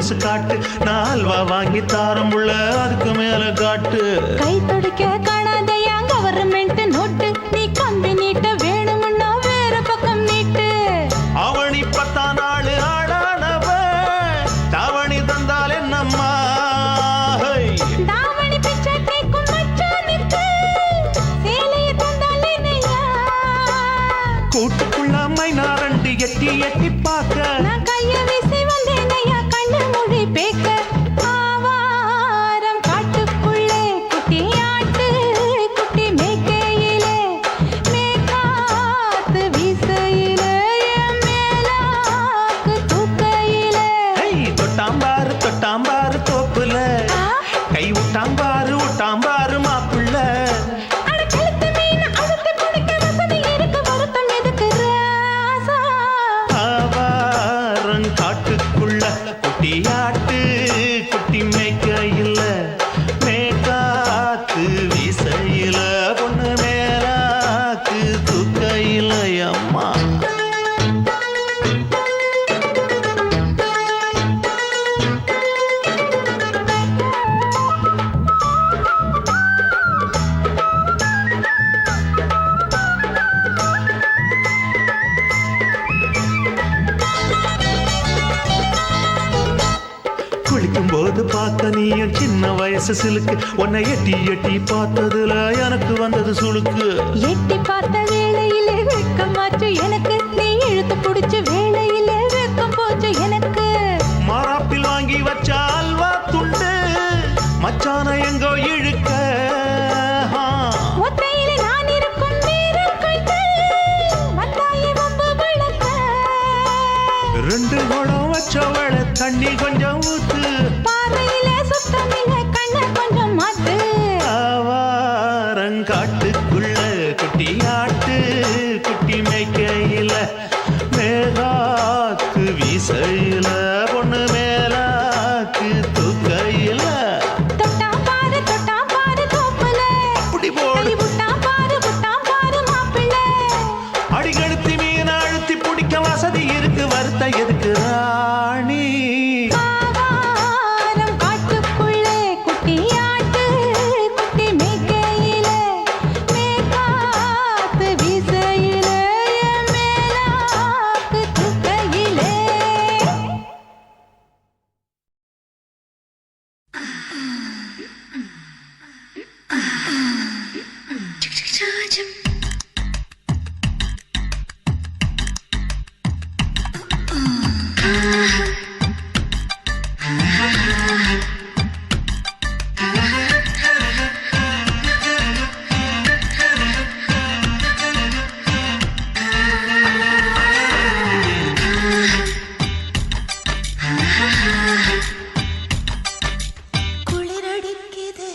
கொலுசு காட்டு, நான் அல்வா வாங்கி தாரம் உள்ள அதுக்கு மேல காட்டு. கை துடிக்க காணாதையா கவர்மெண்ட் நோட்டு, நீ கம்பி நீட்ட வேணும்னா வேற பக்கம் நீட்டு. அவனி 10 நாள் ஆடானவ தாவணி தந்தால் என்னம்மா? தாவணி பிச்சை கேக்கும் மச்சானுக்கு சேலைய தந்தால் என்னையா? கூட்டுக்குள்ள மைனா ரெண்டு எட்டி எட்டி பார்க்க, நான் கைய வீசி வந்தேனையா கண்ணு மொழி பேக்க. ஆவாரம் காட்டுக்குள்ளே குட்டி ஆட்டு குட்டி மேய்க்கையிலே, மேக்காத்து வீசையிலே, என் மேலாக்கு தூக்கையிலே. தொட்டாம்பாரு தோப்புல கை விட்டாம்பாரு மாப்பிள்ள. அட கழுத்து மீன் அழுத்து குடிக்க வசதி இருக்கு, வருத்தம் எதுக்கு ராசா? ஆவாரம் காட்டுக்குள்ள குட்டியாட்டு குட்டி மேய்க்கையில, மேக்காத்து வீசையில, பொண்ணு மேலாக்கு தூக்கையில. அம்மா குளிக்கும் போது பார்த்த நீயும் சின்ன வயசு சிலுக்கு, உன்னை எட்டி எட்டி பார்த்ததுல எனக்கு வந்தது சுளுக்கு. எட்டி பார்த்த வேளையிலே வெட்கமாச்சு எனக்கு, நீ இழுத்து புடிச்ச வேளையிலே வெட்கம் போச்சு எனக்கு. மாறாப்பில் வாங்கி வச்ச அல்வா துண்டு மச்சான எங்கோ இழுக்க. ஒத்தையிலே நான் இருக்கும் நேரம் கண்டு வந்தாயே வம்பு விளக்க. 2 குடம் வச்சவள தண்ணி கொஞ்சம் ஊத்து, பார்வையிலே சுத்தமில்லை கண்ண கொஞ்சம் மாத்து. ஆவாரங்காட்டுக்குள்ள குட்டியாட்டு குட்டி மேய்க்கையில, மேலாக்கு வீசையில, பொண்ணு மேலாக்கு தூக்கையில. தொட்டாம் பாரு தோப்புல, அப்படி போடு. கை விட்டாம் பாரு மாப்பிள்ளை. அடிகழுத்தி மீன் அழுத்தி பிடிக்க வசதி இருக்கு, வருத்த எதுக்கு ராணி? ஆவாரம் காட்டுக்குள்ளே குட்டி ஆட்டு குட்டி மேய்க்கையிலே, மேக்காத்து வீசையிலே, என் மேலாக்கு தூக்கையிலே. குளிரடிக்குது,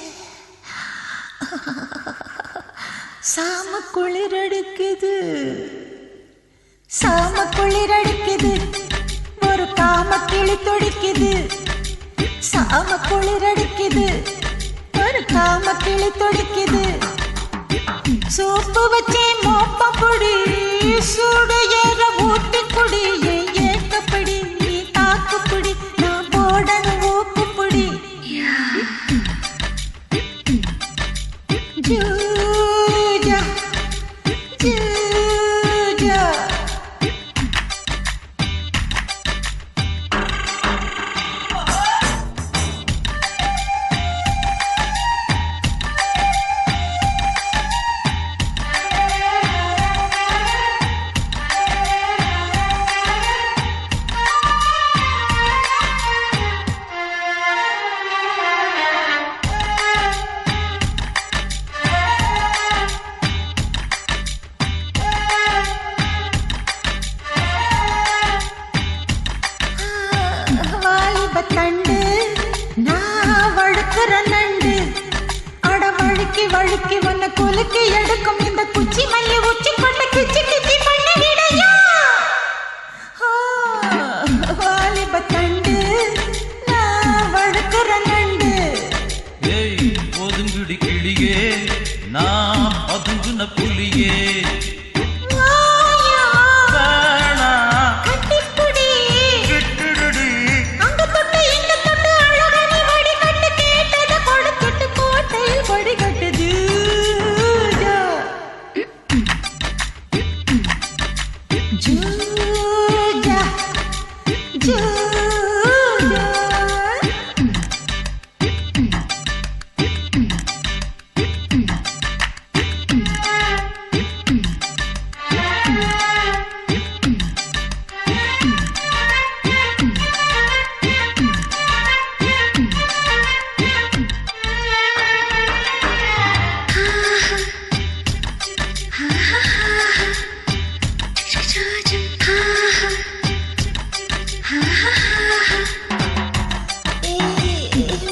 சாம குளிரடிக்குது, சாம குளிரடிக்குது, ஒரு காம கிளி துடிக்குது. சாம குளிரடிக்குது, ஒரு காம கிளி துடிக்குது. சோப்பு வச்சே மோப்ப பொடி, சூடு ஏற ஊட்டி குடி, ஏக்கப்படி தாக்குப்பிடி, நான் போடணும் ஊக்குப்பிடி. ஜூஜா ஜூஜா தண்டு நான் வழுக்கிற நண்டு, அட வழுக்கி வழுக்கி உன்னை குலுக்கி எடுக்கும் இந்த குச்சி மல்லி உச்சி கொண்ட கிச்சி கிச்சி பண்ண விடையா? வாலிப தண்டு நான் வழுக்கிற நண்டு. ஒதுங்குடி கிளியே நான் பதுங்குன புலியே, கட்டிப்புடி அங்க தொட்டு ஜூஜா ஜூஜா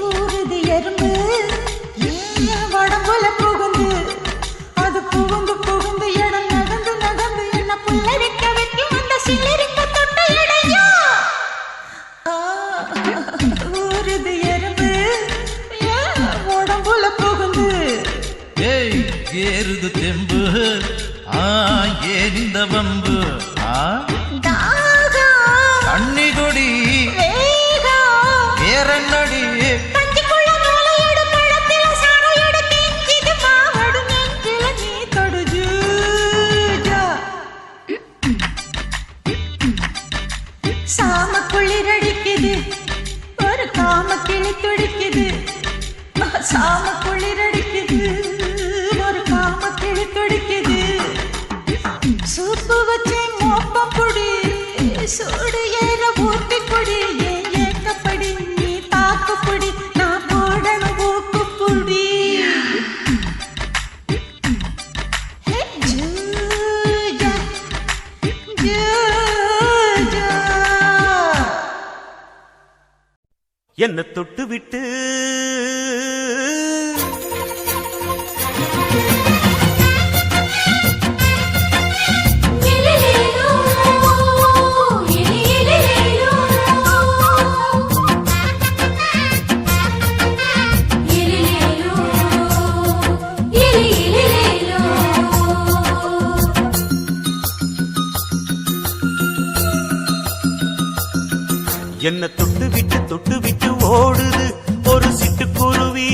ஊருது எறும்பு ஏன் உடம்புல புகுந்து அது புகுந்து புகுந்து இடம் நகர்ந்து நகர்ந்து என்ன புல்லரிக்க வைக்கும் அந்த சிலரிக்க தொட்ட இடையா ஊருது எறும்பு ஏன் உடம்புல புகுந்து ஏய் ஏறுது தெம்பு ஏன் இந்த வம்பு தாகம் தண்ணி கொடி வேகம் வேறன்னடி கஞ்சிக்குள்ள மூளையோடு பழத்தில சாணையோடு கெஞ்சிது மாவடு நெஞ்சில நீ தொடு ஜூஜா சாம குளிரடிக்குது ஒரு காம கிளி துடிக்குது சாம குளிரடிக்குது ஒரு காம கிளி துடிக்குது சூப்பு வச்சே மோப்பம் புடி சூடு ஏற ஊத்தி புடி ஏக்கப்படி நீ தாக்கு புடி நான் போடணும் ஊக்கு புடி ஹே ஜூஜா ஜூஜா என்ன தொட்டு விட்டு என்ன தொட்டு விட்டு ஓடுது ஒரு சிட்டுக்குருவி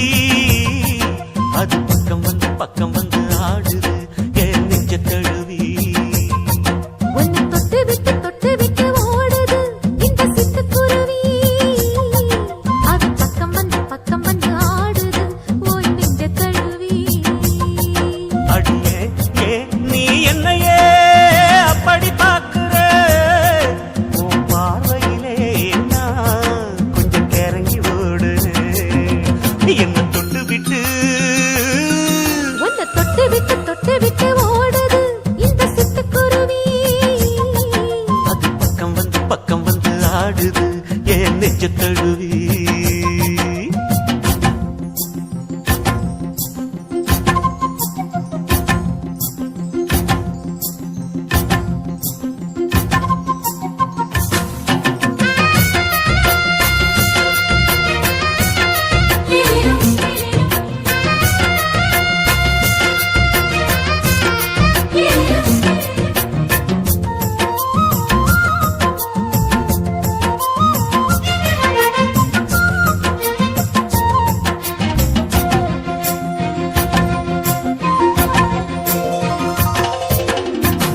அது பக்கம் வந்து ஆடுது என் நெஞ்ச தழுவி உன்னை தொட்டு விட்டு ஓடுது இந்த சிட்டுக்குருவி அது பக்கம் வந்து ஆடுது ஓய் நெஞ்ச தழுவி அடியே ஏ நீ என்னையே அப்படி பார்க்கிற உன் பார்வையிலே நான் கொஞ்சம் கிறங்கி ஓடு என்ன தொட்டு விட்டு உன்னை தொட்டு விட்டு ஓடுது இந்த சிட்டுக்குருவி அது பக்கம் வந்து ஆடுது என் நெஞ்ச தழுவி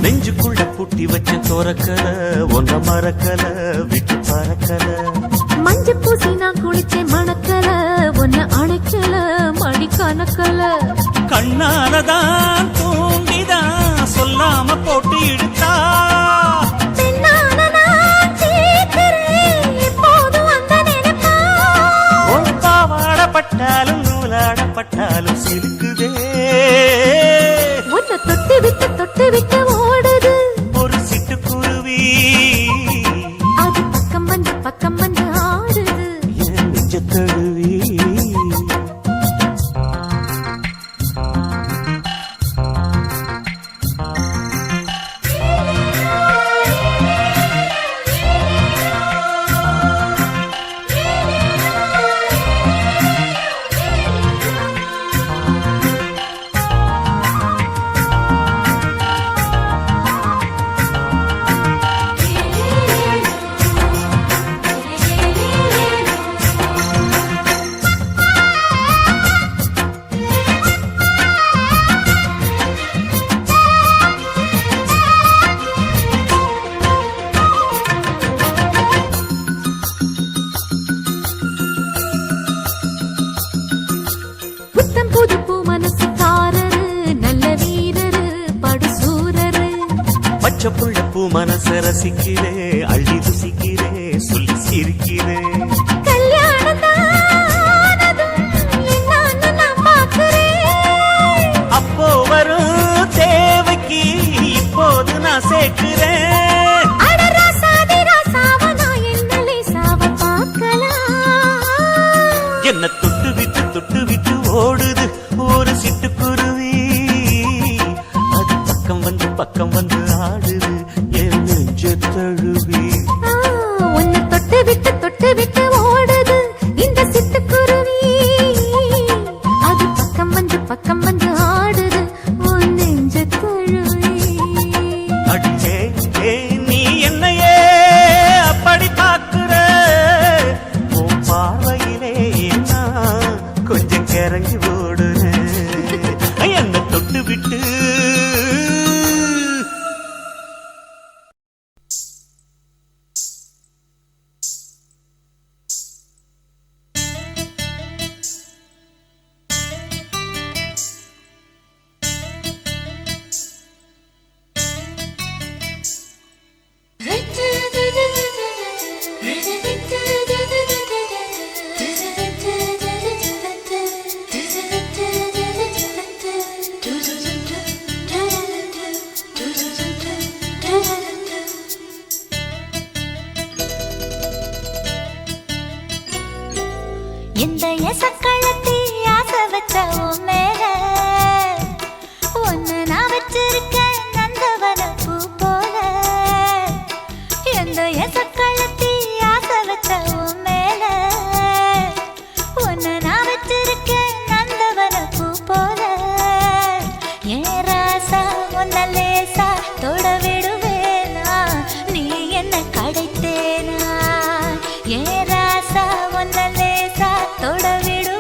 நெஞ்சுக்குள்ள பூட்டி வச்ச தோரக்கல ஒன்ற மறக்கல விட்டு பறக்கல மஞ்ச பூசி நான் குளிச்சேன் மணக்கல உன்னை அணைக்கல மடி கணக்கல கண்ணாலதான் தூண்டிதான் சொல்லாம போட்டு இழுத்தா பெண்ணான நான் கேட்கிறேன் எப்போதும் அந்த நினைப்பா ஒரு பாவாடப்பட்டாலும் நூலாடப்பட்டாலும் சிலுக்குதே உன்னை தொட்டு விட்டு ஓடுது ஒரு சிட்டுக்குருவி அது பக்கம் வந்து ஆடுது என் நெஞ்ச தழுவி பச்சை புள்ள பூ மனச ரசிக்கிறே அள்ளி ருசிக்கிறே சொல்லி சிரிக்கிறே கல்யாணம் தானதும் என்னன்னு நான் பார்க்கிறேன். அப்போ வரும் தேவைக்கு இப்போது நான் சேர்க்கிறேன் அட ராசாதி ராசாவ நான் என்ன லேசாவ பார்க்கலாம். என்ன தொட்டு விட்டு ஓடுது ஒரு சிட்டுக்குருவி அது பக்கம் வந்து ஆடுது என் நெஞ்ச தழுவி உன்னை தொட்டு விட்டு ஓடுது இந்த சிட்டுக்குருவி. அது பக்கம் வந்து ஆடுது உன் நெஞ்ச தழுவி. அடியே நீ என்னையே அப்படி பார்க்கிற உன் பார்வையிலே நான் கொஞ்சம் கிறங்கி ஓடுறேன் என்ன தொட்டு விட்டு இந்த எசக்களத்தி ஆசை வச்ச உன் மேல ஒன்னு நான் வச்சிருக்கேன் நந்தவன பூ போல. இந்த எசக்களத்தி ஆசை வச்ச உன் மேல ஒன்னு நான் வச்சிருக்கேன் நந்தவன பூ போல. ஏன் ராசா உன்ன லேசா தொட விடுவேனா நீ என்ன கடைத்தேனா. ஏன் ராசா உன்ன லேசா தொட விடு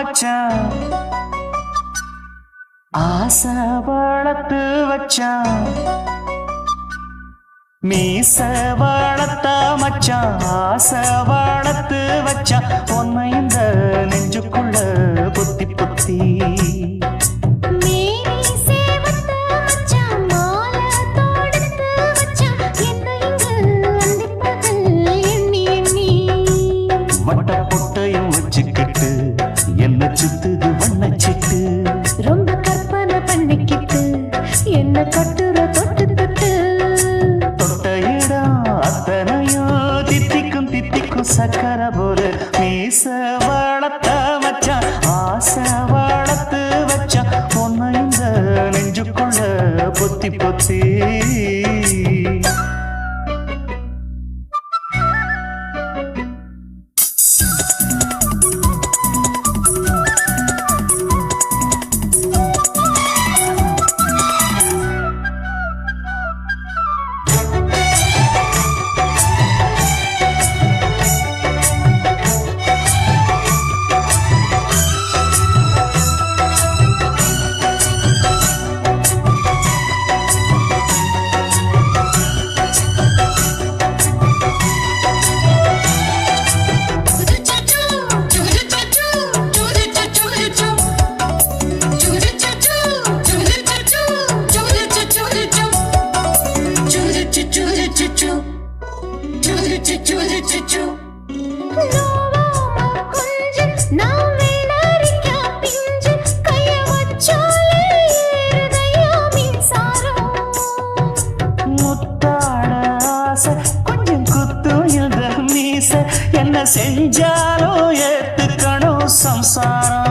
மச்சான் ஆசை வளர்த்து வச்சான் மீச வளர்த்த மச்சான் ஆசை வளர்த்து வச்சான் உன்னை இந்த நெஞ்சுக்குள்ள புத்தி புத்தி வட்ட பொட்டையும் வச்சுக்கிட்டு என்ன சுத்துது வண்ணச்சிட்டு ரொம்ப கற்பனை பண்ணிக்கிட்டு என்ன கட்டுற தொட்டு தொட்டு தொட்ட இடம் அத்தனையும் தித்திக்கும் தித்திக்கும் சக்கர போல மீச வளர்த்த மச்சான் ஆசை வளர்த்து வச்சான் உன்னை இந்த நெஞ்சுக்குள்ள பொத்தி பொத்தி கொஞ்சம் குத்தும் இந்த மீச என்ன செஞ்சாலும் ஏத்துக்கணும் சம்சாரம்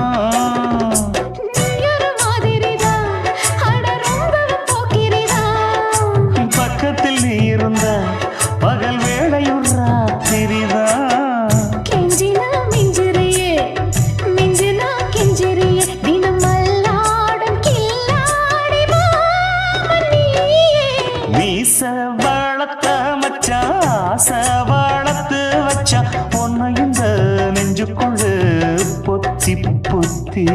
பக்கத்தில் நீ இருந்த பகல் வேளையும் ராத்திரிதான் மீச வளர்த்த மச்சான் ஆசை வளர்த்து வச்சான் உன்னை இந்த நெஞ்சுக்குள்ள பொத்தி பொத்தி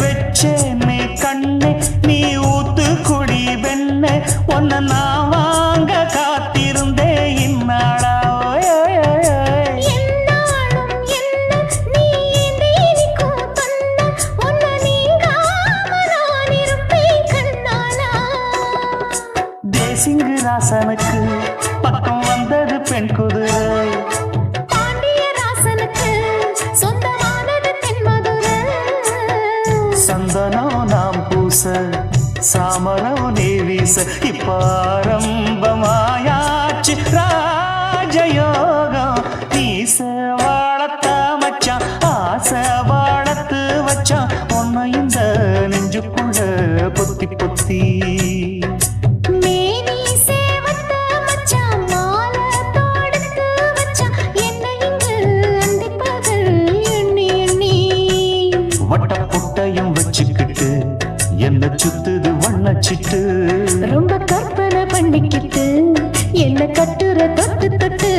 வெச்சேனே கண்ணே நீ ஊத்து குடி வெண்ணே உன்னை நான் வாங்க காத்திருந்தே இந்நாளா தேசிங்கு ராசனுக்கு பக்கம் வந்தது பெண் குதிரை சந்தனம் நாம் பூச சாமரம் நீ வீச இப்பாரம்பமாயாச்சு ராஜயோகம் நீச வளர்த்த மச்சான் ஆசை வளர்த்து வச்சான் உன்னை இந்த நெஞ்சுக்குள்ள பொத்தி பொத்தி வட்ட பொட்டையும் வச்சுக்கிட்டு என்ன சுத்துது வண்ணச்சிட்டு ரொம்ப கற்பனை பண்ணிக்கிட்டு என்ன கட்டுற தொட்டு தொட்டு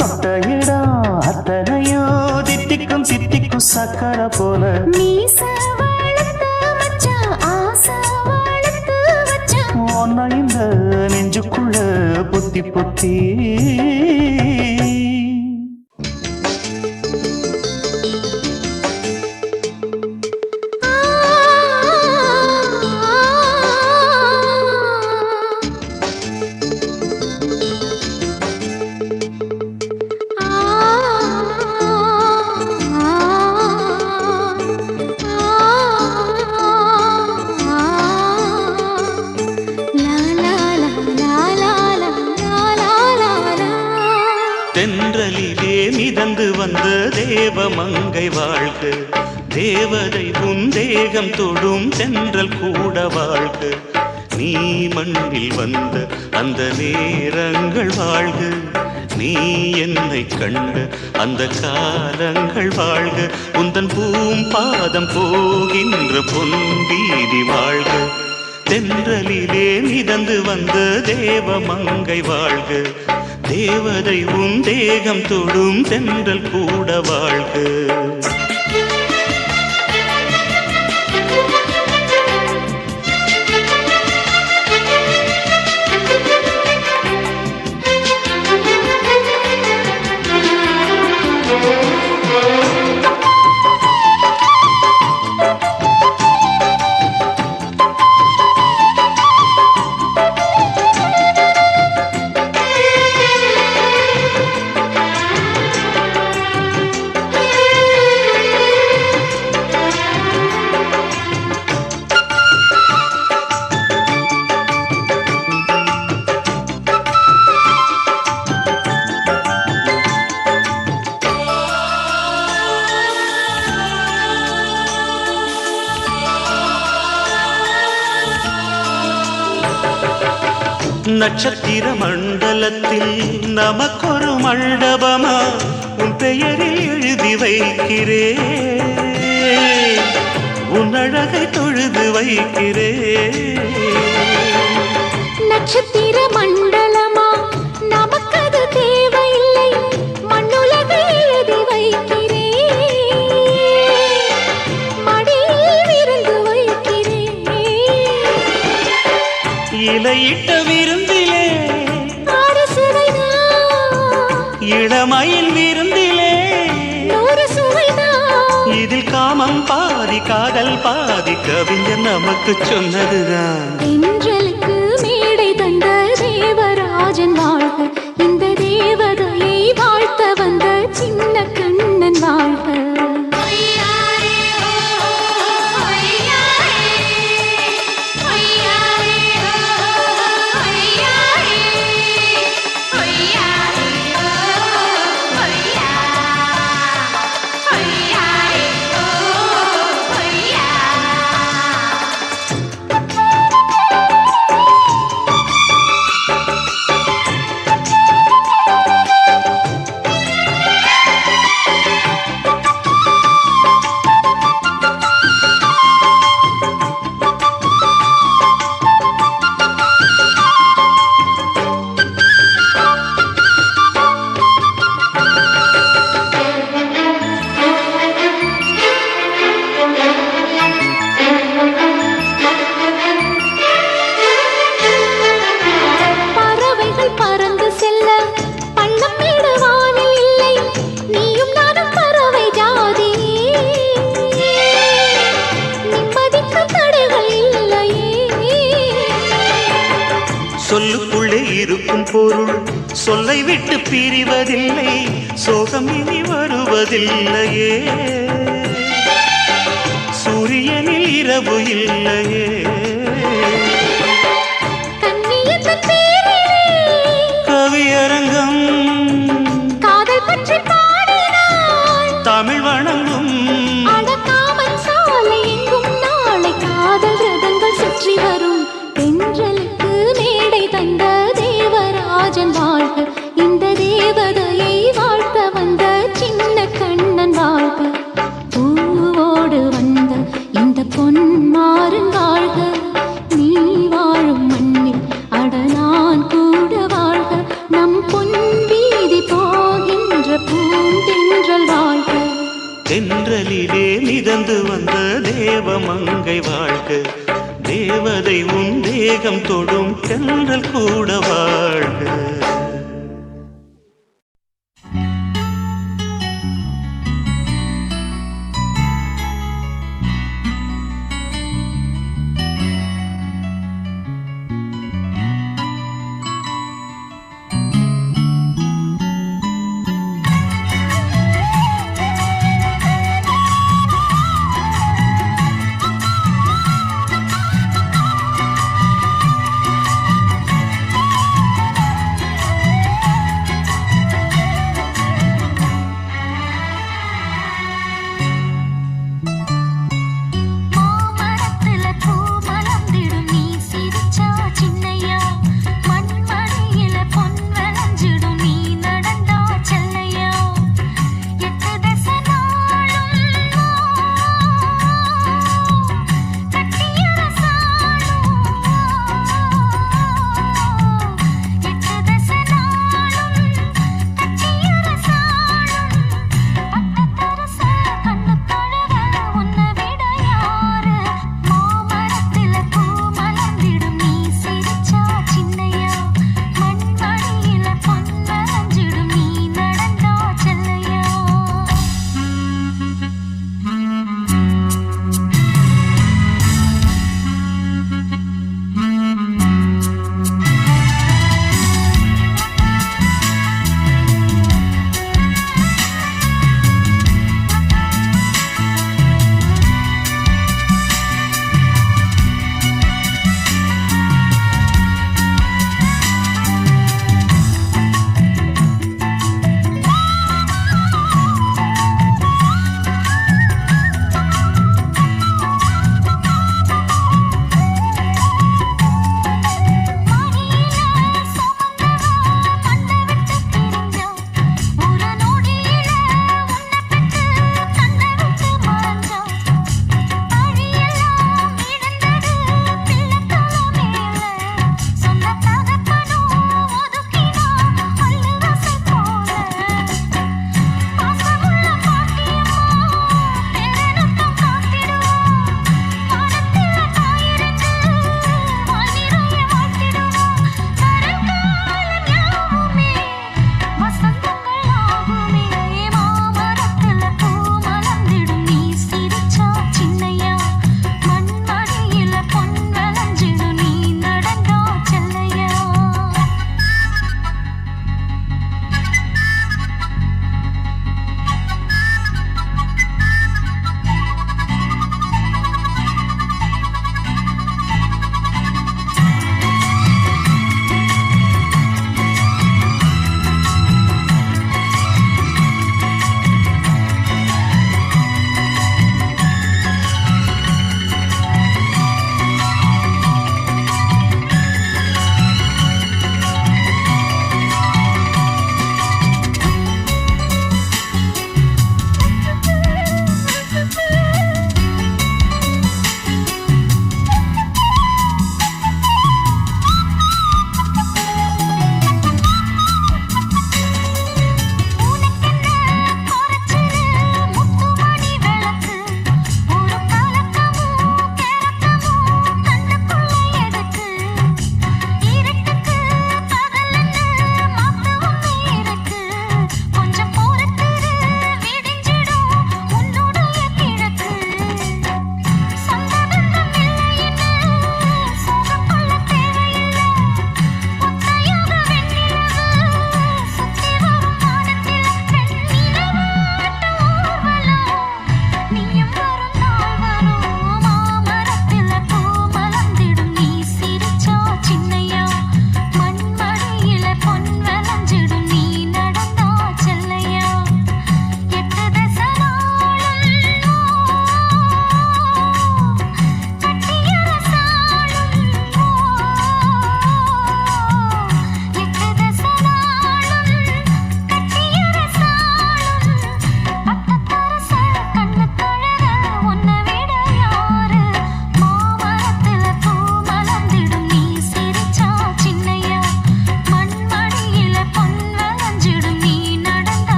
தொட்ட இடம் அத்தனையும் தித்திக்கும் தித்திக்கும் சக்கர போல மீச வளர்த்த மச்சான் ஆசை வளர்த்து வச்சான் உன்னை இந்த நெஞ்சுக்குள்ள பொத்தி பொத்தி la la la la la la வந்த தேவமங்கை வாழ்க, தேவதை உன் தேகம் தொடும் தென்றல் கூட வாழ்க, நீ மண்ணில் வந்த அந்த நேரங்கள் வாழ்க, நீ என்னை கண்ட அந்த காலங்கள் வாழ்க, உந்தன் பூம்பாதம் போகின்ற பொன் வீதி வாழ்க, தென்றலிலே மிதந்து வந்த தேவமங்கை வாழ்க, தேவதை உன் தேகம் தொடும் தென்றல் கூட வாழ்க. நட்சத்திர மண்டலத்தில் நமக்கொரு மண்டபமா உன் பெயரில் எழுதி வைக்கிறேன், உன் அழகை தொழுது வைக்கிறேன். நட்சத்திர மண்டலமா நமக்கது தேவையில்லை, மண்ணுலகை எழுதி வைக்கிறேன், மடியில் விருந்து வைக்கிறேன். இலையிட்ட விருந்திலே இளமயில் விருந்திலே நூறு சுவைதான், இதில் காமம் பாதி காதல் பாதி கவிஞர் நமக்கு சொன்னதுதான். தென்றலுக்கு மேடை தந்த தேவராஜன் வாழ்க, இந்த தேவதையை வாழ்த்த வந்த சின்ன கண்ணன் வாழ்க. சொல்லுக்குள்ளே இருக்கும் பொருள் சொல்லை விட்டு பிரிவதில்லை, சோகம் இனி வருவதில்லையே, சூரியனில் இரவு இல்லையே. கவியரங்கம் காதல் பற்றி பாடினாள், தமிழ் வணங்கும் அடக்காமன் சாலை எங்கும் நாளை காதல் ரதங்கள் சுற்றி வரும். தென்றலுக்கு மேடை தந்த தேவராஜன் வாழ்க, இந்த தேவதையை வாழ்த்த வந்த சின்ன கண்ணன் வாழ்க. பூவோடு வந்த இந்த பொன்மாறன் வாழ்க, நீ வாழும் மண்ணில் அட நான் கூட வாழ்க, நம் பொன் வீதி போகின்ற பூந்தென்றல் வாழ்க. தென்றலிலே மிதந்து வந்த தேவமங்கை வாழ்க, தேவதை உன் தேகம் தொடும் தென்றல் கூட வாழ்க.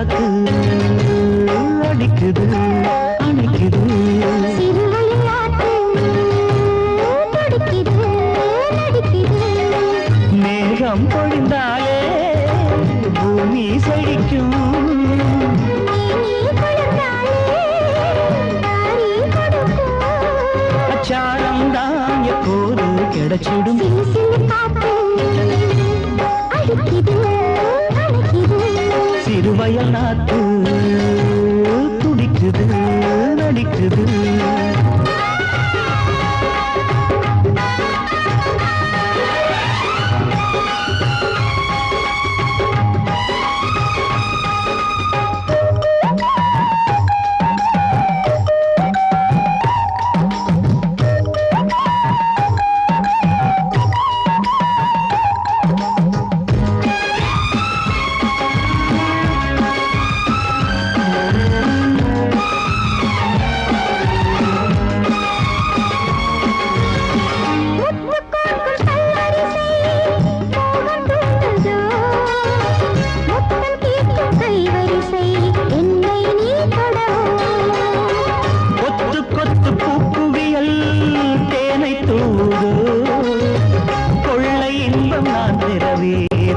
காத்து அடிக்குது அணைக்குது மேகம் பொழிந்தாலே பூமி செழிக்கும் அச்சாரம் தான் எப்போது கிடைச்சிடும் சிறுவயல் நாத்து துடிக்குது நடிக்குது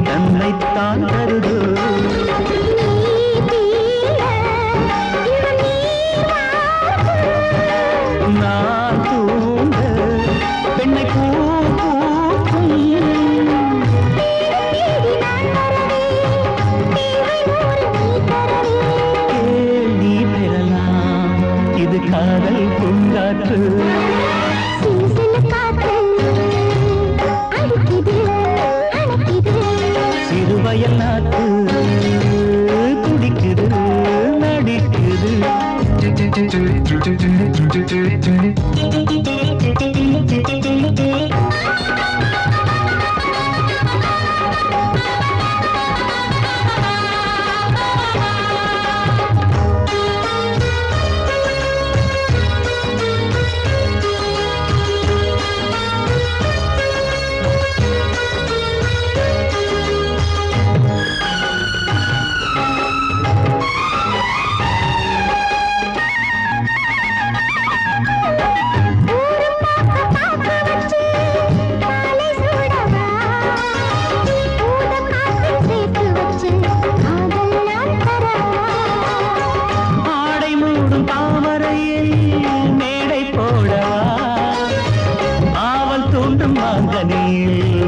தன்னைத்தான் கருது நான் தூங்க பெண்ணை பூ பூக்கும் நீ பெறலாம் இது காதல் பூங்காற்று சிறுவயல் நாத்து துடிக்குது நடிக்குது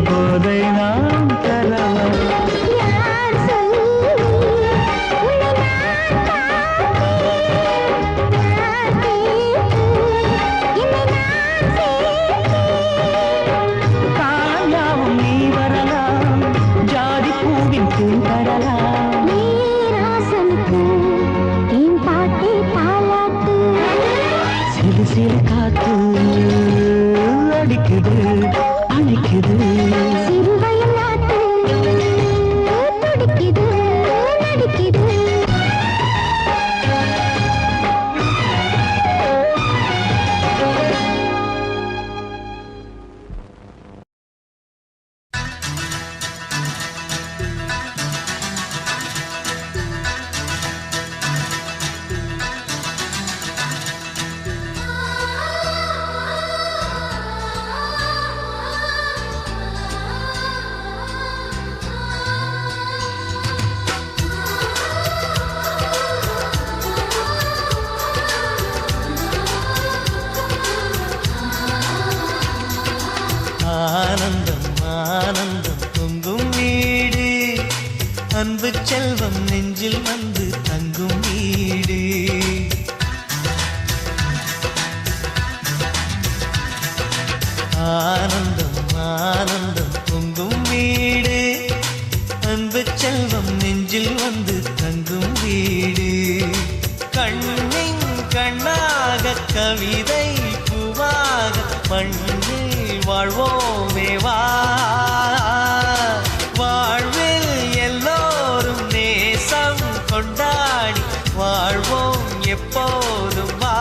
போதை நாம் தரலாம் காயாவும் நீ வரலாம் ஜாதி பூவின் தேன் தரலாம் சிறு சிறு காத்து அடிக்குது அணைக்குது சிறுவயல் நாத்து துடிக்குது நடிக்குது ஆனந்தம் ஆனந்தம் பொங்கும் வீடு அன்பு செல்வம் நெஞ்சில் வந்து தங்கும் வீடு ஆனந்தம் ஆனந்தம் பொங்கும் வீடு அன்பு செல்வம் நெஞ்சில் வந்து தங்கும் வீடு கண்ணின் கண்ணாக கவிதை பூவாக மண்ணில் வாழ்வோமே வா வாழ்வில் எல்லோரும் நேசம் கொண்டாடி வாழ்வோம் எப்போதும் வா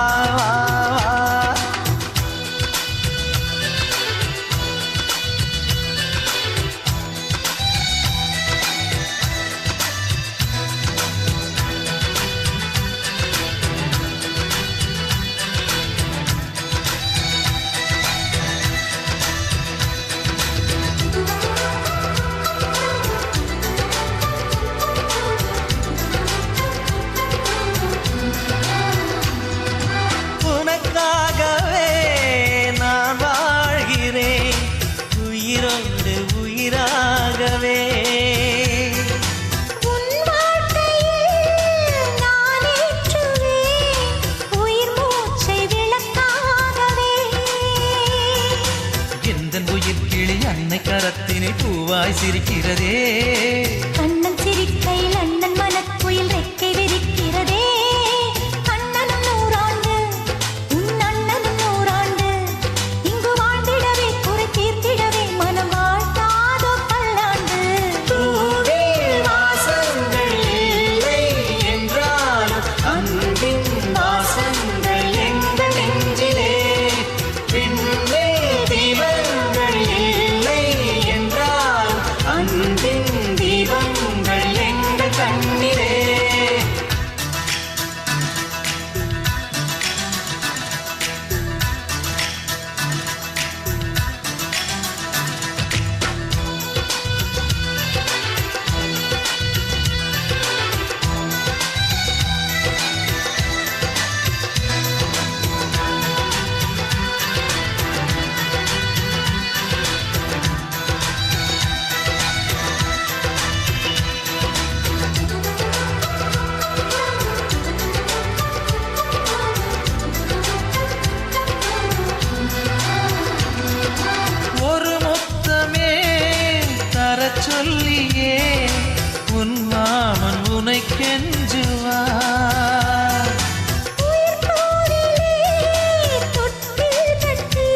கிளி அன்னை கரத்தினை பூவாய் சிரிக்கிறதே கண்ணன் சிரிக்கையில் அண்ணன் மனக்குயில் ரெக்கை விரிக்கிறதே அண்ணனும் நூறாண்டு உன் அண்ணனும் நூறாண்டு இங்கு வாழ்ந்திடவே குறை தீர்த்திடவே மனம் வாழ்த்தாதோ பல்லாண்டு பூவில் வாசங்கள் இல்லை என்றாலும் அன்பின் வாசங்கள் எங்கள் நெஞ்சிலே பின்னே தீபங்கள் இல்லை என்றால் அன்பின் தீபங்கள் எங்கள் கண்ணிலே ஒரு முத்தமே தரச் சொல்லியே உன் மாமன் உனை கெஞ்சுவார் தொட்டில் கட்டி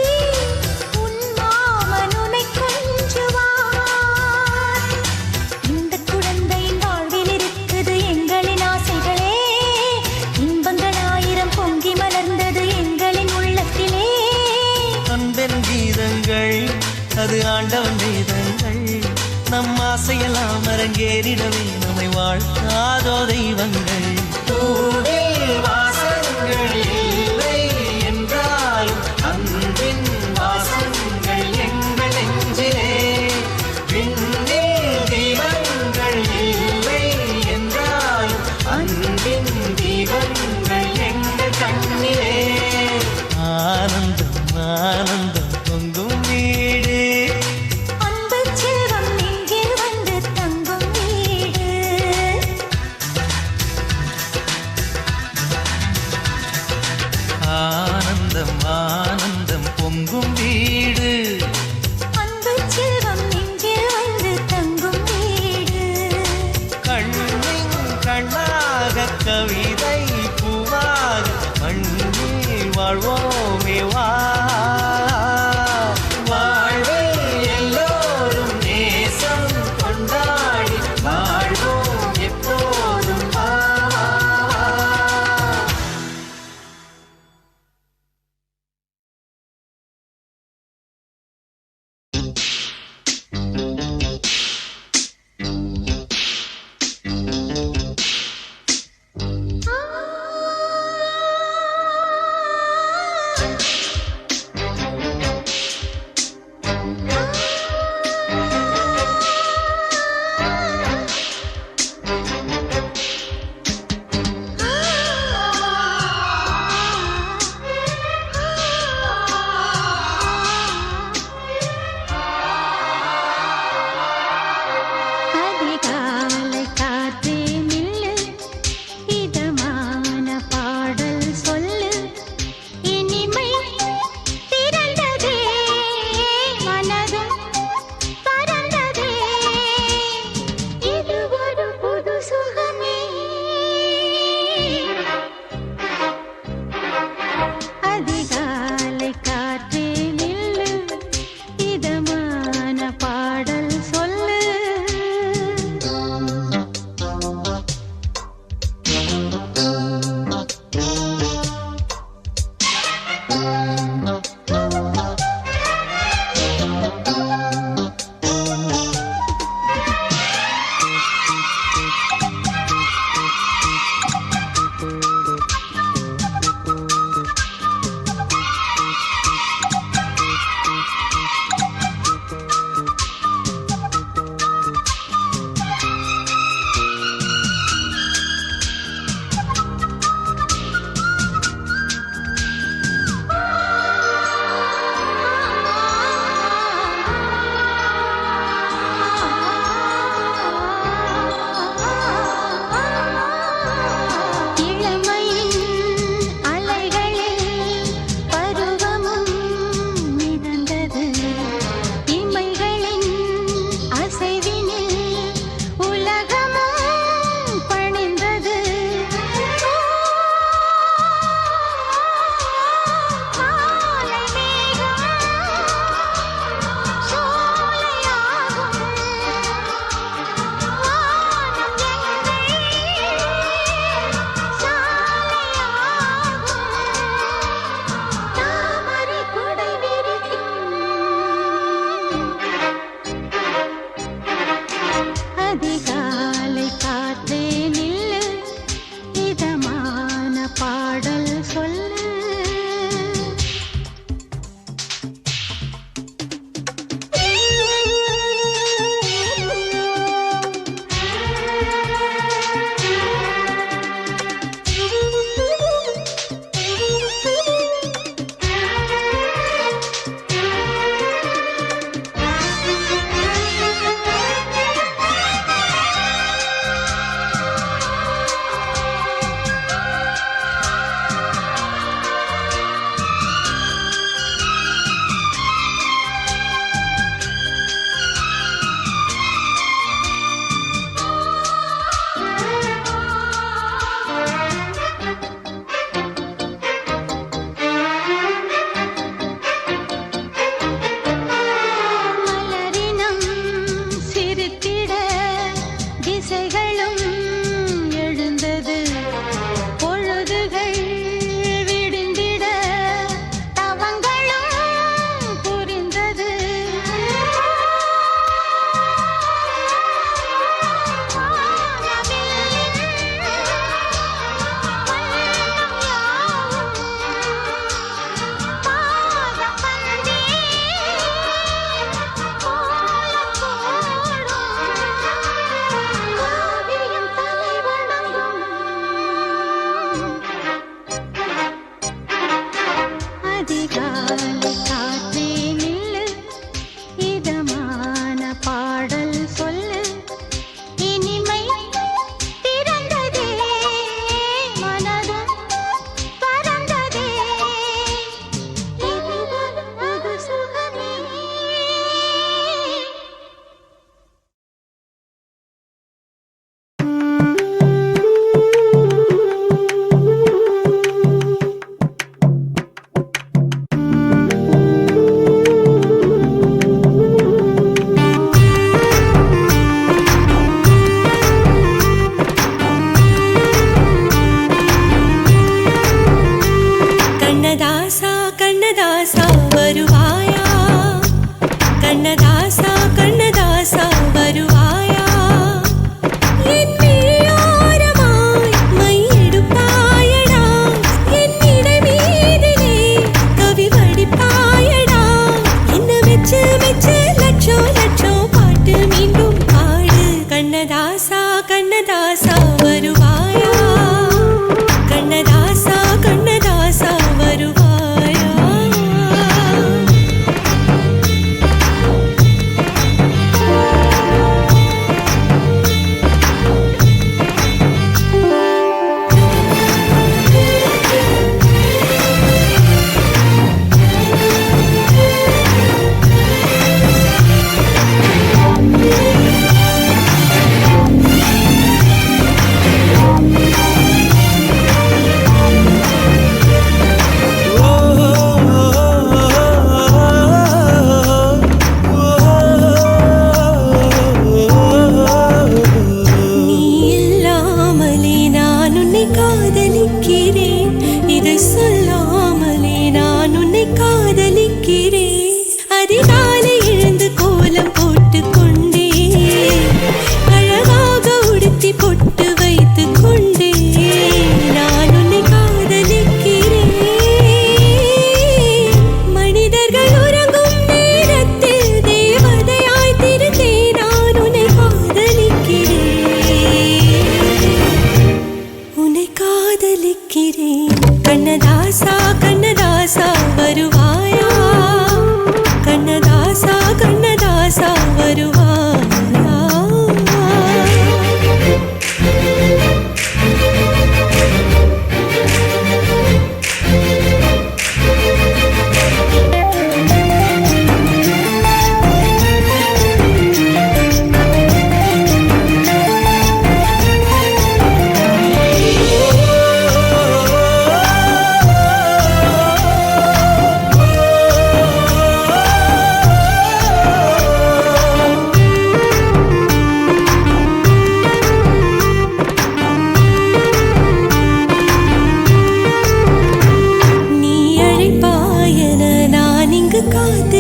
உன் மாமன் உன்னை கொஞ்சுவார் இந்த குழந்தையின் வாழ்வில் இருக்குது எங்களின் ஆசைகளே இன்பங்கள் ஆயிரம் பொங்கி மலர்ந்தது எங்களின் உள்ளத்திலே அன்பென் கீதங்கள் அது ஆண்டவன் வேதங்கள் நம் ஆசையெல்லாம் அரங்கேறிடவே நம்மை வாழ்த்தாதோ தெய்வங்கள் பூவில் வாசங்கள் இல்லை என்றாலும் அன்பின் வாசங்கள் எங்கள் நெஞ்சிலே விண்ணில் தீபங்கள் இல்லை என்றாலும் அன்பின் தீபங்கள் எங்கள் கண்ணிலே ஆனந்தம் ஆனந்தம் பொங்கும் வீடு அன்பு செல்வம் நெஞ்சில் வந்து தங்கும் வீடு ஆனந்தம் ஆனந்தம் பொங்கும் வீடு அன்பு செல்வம் நெஞ்சில் வந்து தங்கும் வீடு கண்ணின் கண்ணாக கவிதை பூவாக மண்ணில் வாழ்வோமே வா வாழ்வில் எல்லோரும் நேசம் கொண்டாடி வாழ்வோம் எப்போதும் வா ஆ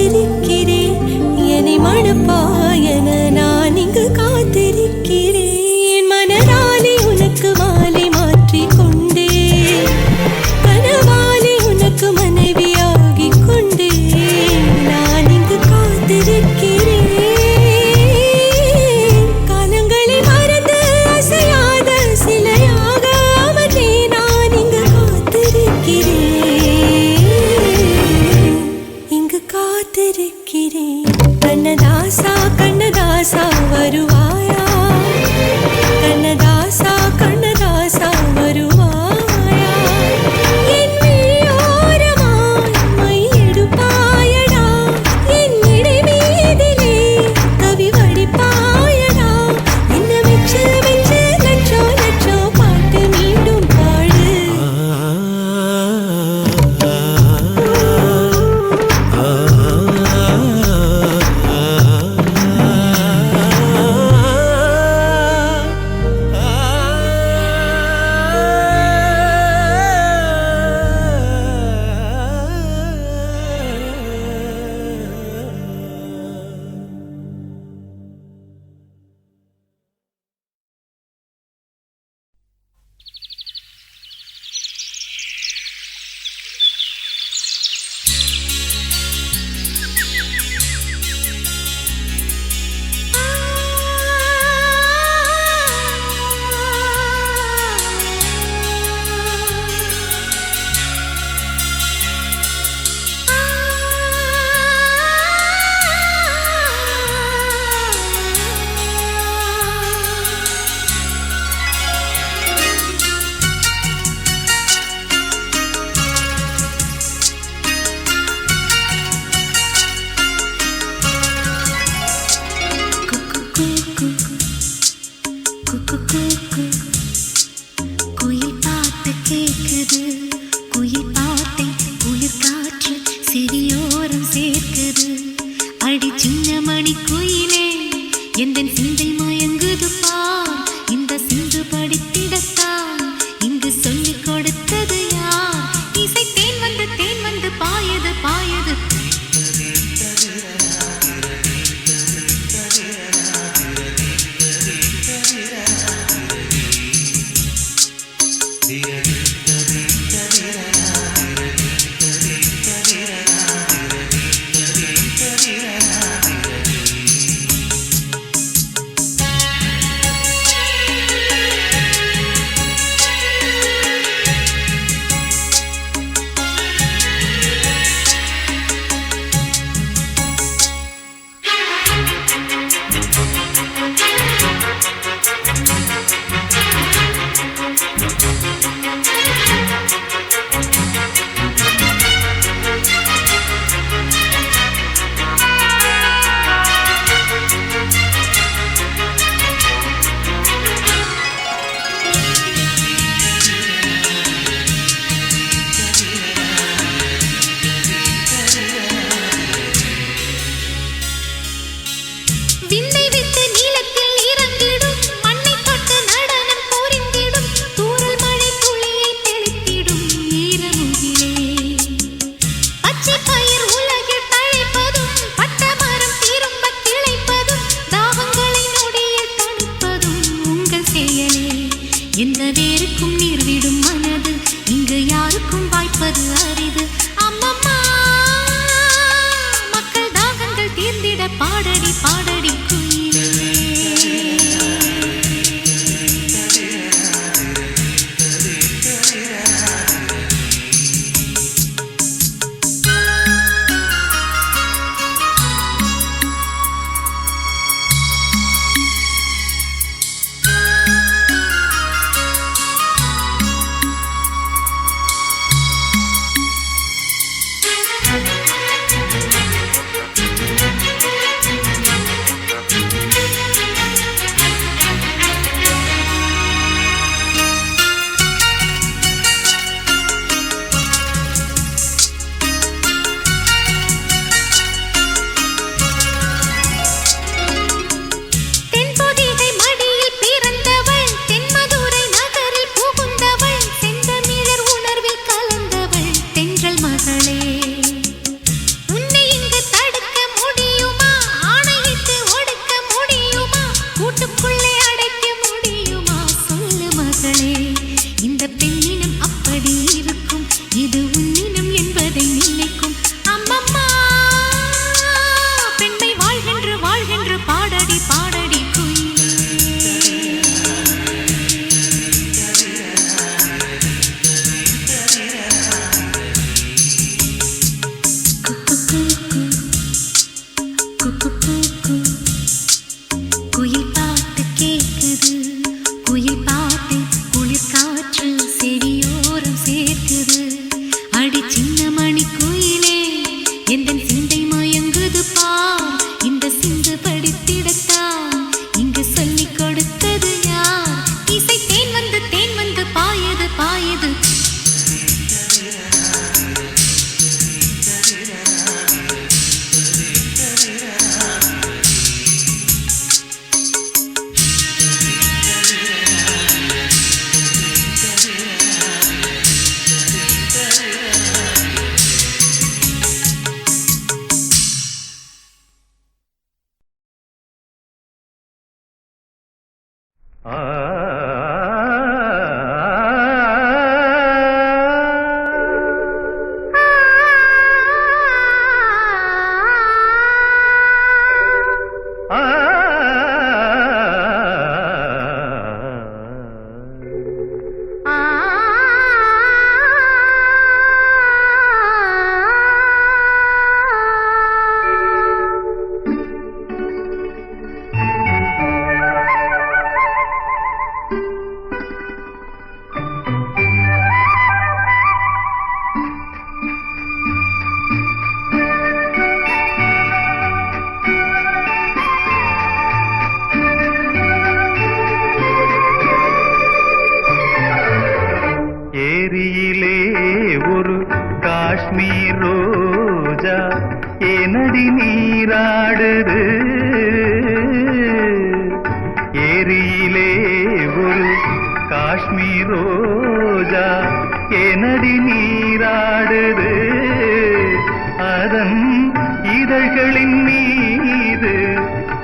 காத்திருக்கிறேன் என்னை மணப்பாயன நான் இங்கு காத்திருக்கிறேன் மனதாலே உனக்கு மாலை மாற்றிக் கொண்டேன் கனவாலே உனக்கு மனைவியாகிக் கொண்டேன் நான் இங்கு காத்திருக்கிறேன் காலங்களை மறந்து அசையாத சிலையாக அவனே நான் இங்கு காத்திருக்கிறேன் இங்கு காத்திருக்கிறேன் கண்ணதாசா கண்ணதாசா வருவாயா கண்ணதாசா கண்ணதாசா வருவாயா என் விழியோரமாய் மை எடுப்பாயடா என் இடை மீதிலே கவி வடிப்பாயடா என்ன வெச்சு வெச்சு லட்சோ லட்சோ பாட்டு மீண்டும் பாடு குயில் பாட்டு கேக்குது குயில் பாட்டை குளிர் காற்று செவியோரம் சேர்க்குது அடி சின்ன மணி குயிலே எந்த சிந்தை மயங்குது பார் இந்த சிந்து படித்திடத்தான் இங்கு சொல்லிக் கொடுத்தது யார் இசை தேன் வந்து பாயது பாயது எந்த வேருக்கும் நீர் விடும் மனது இங்கு யாருக்கும் வாய்ப்பது அரிது அம்மம்மா மக்கள் தாகங்கள் தீர்ந்திட பாடடி பாடடி குயிலே குக்கு கூக்கு குயில் பாட்டு கேக்குது குயில் பாட்டு குளிர் காற்று செவியோரம் சேர்க்குது அடி சின்ன மணி குயிலே எந்த சிந்தை மயங்குது பார் இந்த சிந்து படித்திடத்தான் இங்கு சொல்லிக் கொடுத்தது யார் இசை தேன் வந்து பாயது பாயது காஷ்மீர் ரோஜா ஏனடி நீராடுது ஏரியிலே ஒரு காஷ்மீர் ரோஜா ஏனடி நீராடுது அதன் இதழ்களின் மீது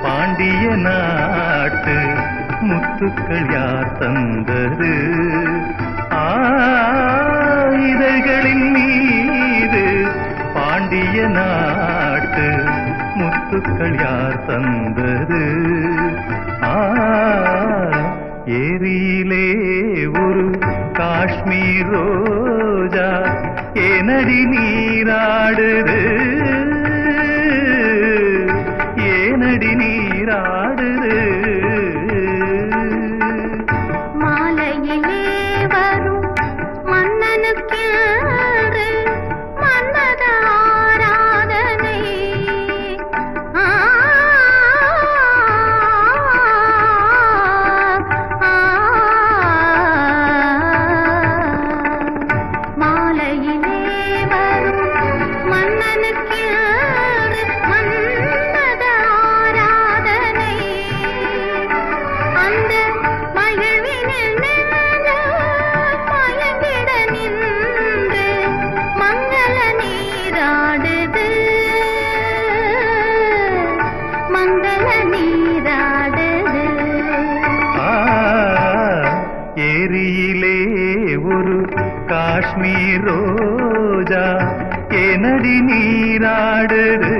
பாண்டிய நாட்டு முத்துக்கள் யார் தந்தது இதழ்களின் மீது பாண்டிய நாட்டு முத்துக்கள் யார் தந்தது ஏரியிலே ஒரு காஷ்மீர் ரோஜா ஏனடி நீராடுது ஏனடி நீராடுது ஏரியிலே ஒரு காஷ்மீர் ரோஜா ஏனடி நீராடுது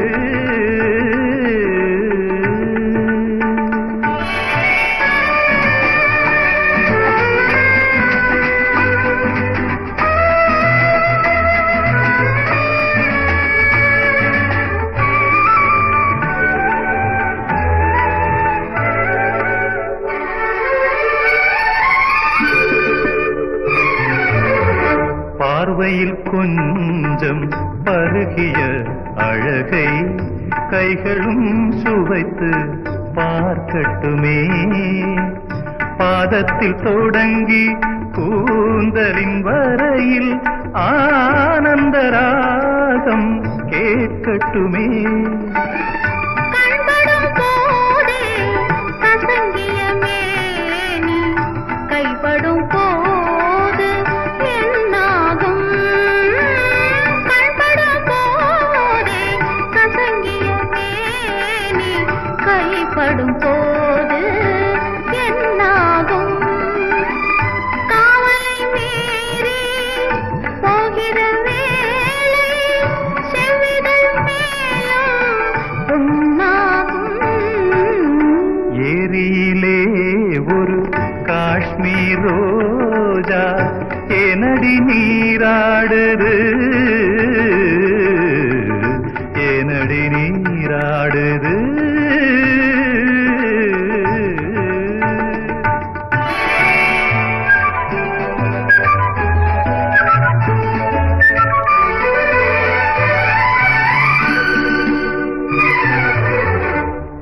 பார்வையில் கொஞ்சம் பருகிய அழகை கைகளும் சுவைத்து பார்க்கட்டுமே பாதத்தில் தொடங்கி கூந்தலின் வரையில் ஆனந்த ராகம் கேட்கட்டுமே கைப்படும் போது என்னாகும் கண்படும் போதே கசங்கிய மேனி கைப்படும் போது என்னாகும் காவலை மீறி போகிற வேளை செவ்விதழ் மேலும் உன்னாகும் ஏரியிலே ஒரு காஷ்மீர் ரோஜா ஏனடி நீராடுது ஏனடி நீராடுது நீராடுது.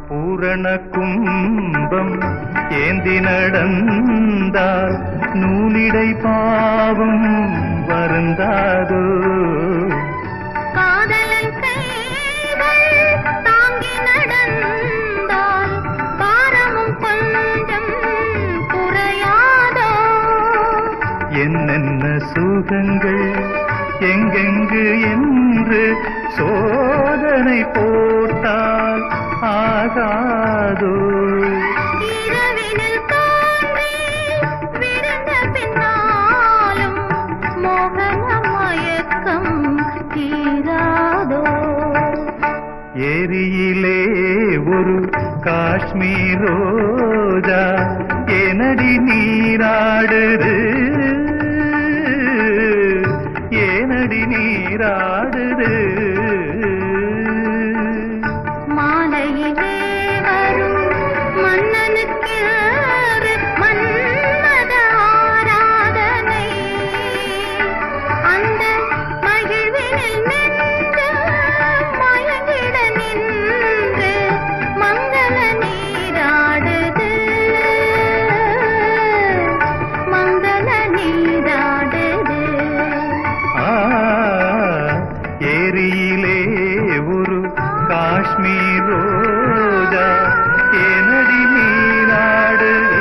பூரண கும்பம் ஏந்தி நடந்தால் நூலிடை பாவம் வருந்தாதோ. காதலன் கைகள் தாங்கி நடந்தால் பாரமும் கொஞ்சம் குறையாதோ. என்னென்ன சுகங்கள் எங்கெங்கு என்று சோதனை போட்டால் ஆகாதோ. இரவினில் தோன்றி விருந்த பின்னாலும் மோகன மயக்கம் தீராதோ. ஏரியிலே ஒரு காஷ்மீர் ரோஜா ஏனடி நீராடுது, ஏனடி நீராடுது. மாலையிலே வரும் மன்னனுக்கு மன்மத ஆராதனை. அந்த மகிழ்வினில் நின்று மயங்கிட நின்று மங்கள நீராடுது, மங்கள நீராடுது. ஏரியிலே ஒரு காஷ்மீர் ரோஜா ஏனடி நீராடுது.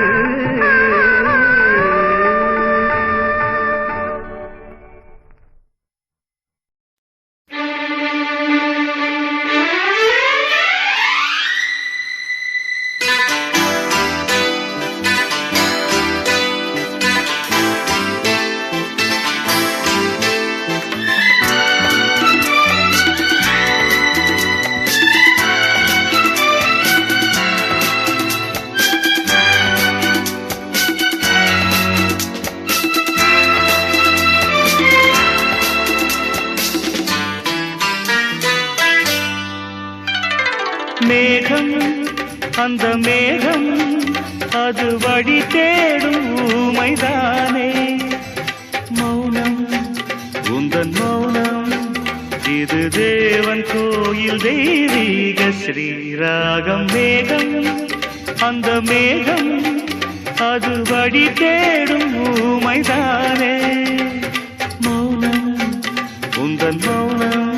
மேகம் அந்த மேகம் அது வழி தேடும் ஊமைதானே. மௌனம் உந்தன் மௌனம் இது தேவன் கோயில் தெய்வீக ஸ்ரீராகம். மேகம் அந்த மேகம் அது வழி தேடும் ஊமைதானே. மௌனம் உந்தன் மௌனம்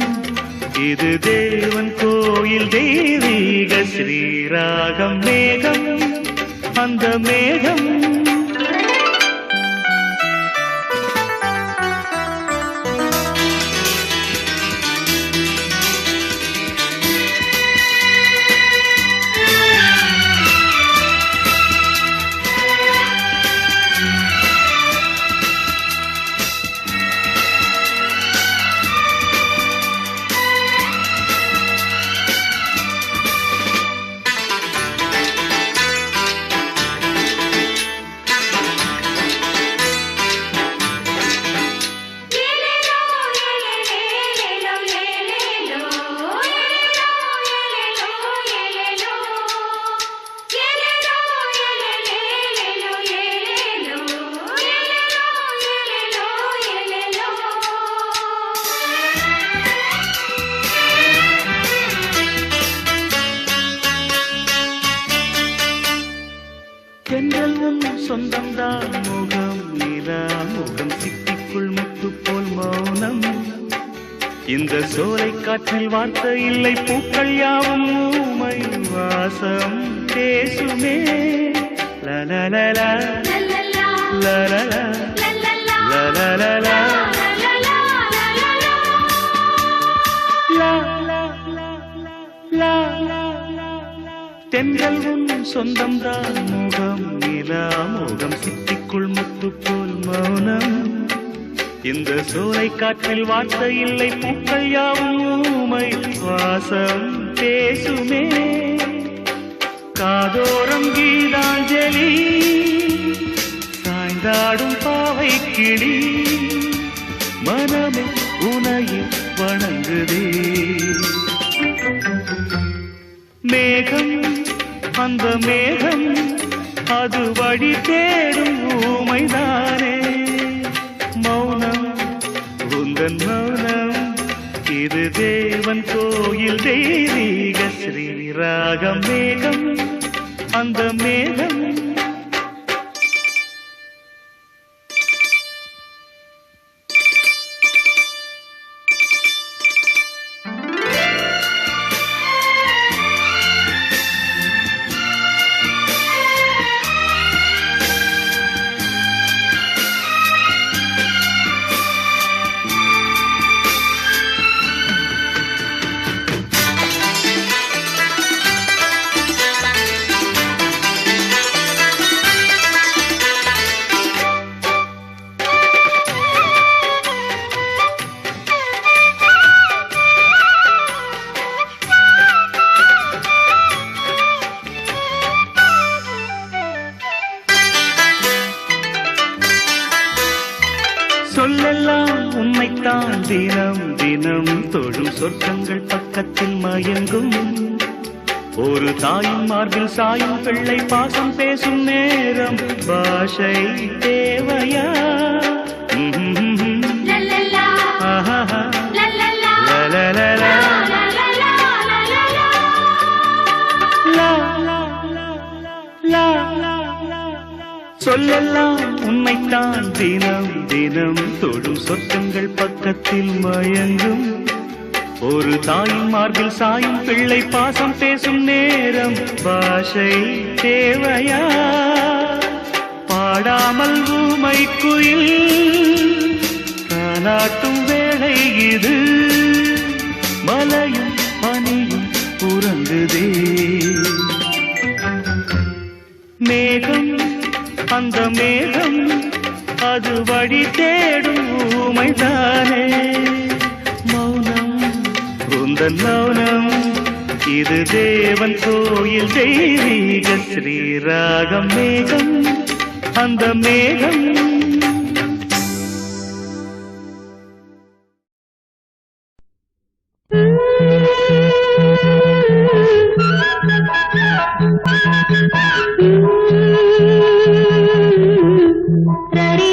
இது தேவன் கோயில் தெய்வீக ஸ்ரீராகம். மேகம் அந்த மேகம். தென்றல் உன் சொந்தம்தான் முகம் நிலா முகம் சிட்டிக்குள் முத்து போல் மௌனம். இந்த சோலை காற்றில் வார்த்தை இல்லை பூக்கள் யாவும் ஊமை வாசம் பேசுமே. லலலலா லலலா லலலலா தென்றல் உன் சொந்தம்தான் முகம் நிலா முகம் சிட்டிக்குள் முத்து போல் மௌனம். இந்த சோலை காற்றில் வார்த்தை இல்லை பூக்கள் யாவும் ஊமை வாசம் பேசுமே. காதோரம் கீதாஞ்சலி சாய்ந்தாடும் பாவை கிளி மனமே உனையை வணங்குதே. மேகம் அந்த மேகம் அது வழி தேடும் ஊமைதானே. மௌனம் உந்தன் மௌனம் இது தேவன் கோயில் தெய்வீக ஸ்ரீராகம். மேகம் அந்த மேகம் சொல்லெல்லாம் உண்மைத்தான். தினம் தினம் தொழும் சொர்க்கங்கள் பக்கத்தில் மயங்கும். ஒரு தாயின் மார்பில் சாயும் பிள்ளை பாசம் பேசும் நேரம் பாஷை தேவையா? ஆஹா லலலலா. சொல்லெல்லாம் உண்மைத்தான். தினம் தினம் தொடும் சொர்க்கங்கள் பக்கத்தில் மயங்கும். ஒரு தாயின் மார்பில் சாயும் பிள்ளை பாசம் பேசும் நேரம் பாஷை தேவையா? பாடாமல் ஊமை குயில் தாலாட்டும் வேளை இது. மலையும் பனியும் உறங்குதே. மேகம் அந்த மேகம் அது வழி தேடும் ஊமைதானே. மௌனம் உந்தன் மௌனம் இது தேவன் கோயில் தெய்வீக ஸ்ரீராகம். மேகம் அந்த மேகம் ரரி